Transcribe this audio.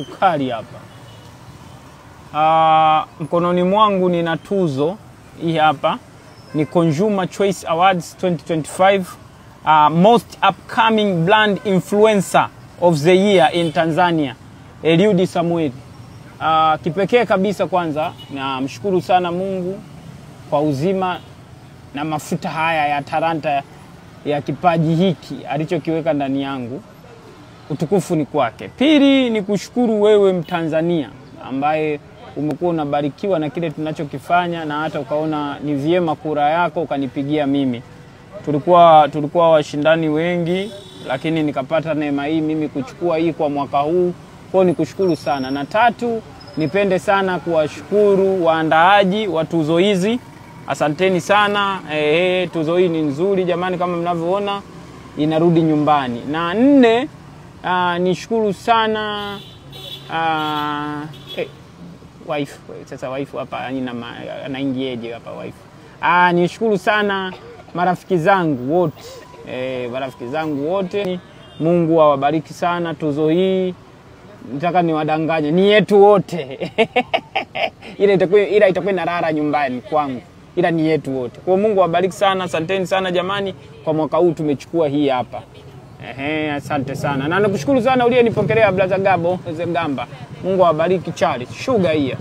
sukari hapa. Mkononi mwangu nina tuzo hii hapa, ni Consumer Choice Awards 2025 Most Upcoming Brand Influencer of the Year in Tanzania, Eliud Samuel. Kipekee kabisa kwanza na mshukuru sana Mungu kwa uzima na mafuta haya ya talanta ya kipaji hiki alichokiweka ndani yangu. Utukufu ni kwake. Pili ni kushukuru wewe Mtanzania ambaye umekuwa unabarikiwa na kile tunachokifanya na hata ukaona ni vyema kura yako ukanipigia mimi. Tulikuwa washindani wengi, lakini nikapata neema hii mimi kuchukua hii kwa mwaka huu. Kwa nikushukuru sana. Na tatu, nipende sana kuwashukuru waandaaji wa tuzo hizi. Asanteni sana. Tuzo hii ni nzuri jamani, kama mnavyoona inarudi nyumbani. Na nne, nishukuru sana wife. Sasa wife hapa anaingieje hapa wife? Nishukuru sana marafiki zangu wote. Marafiki zangu wote. Mungu awabariki sana. Tuzo hii nataka niwadanganye ni yetu wote. Ila itakuwa inarara nyumbani kwangu. Ila ni yetu wote. Kwa Mungu awabariki sana. Asanteni sana jamani, kwa mwaka huu tumechukua hii hapa. Asante sana. Na nakushukuru sana uliyenipokelea Brother Gabo Zegamba. Mungu awabariki Charles. Sugar here.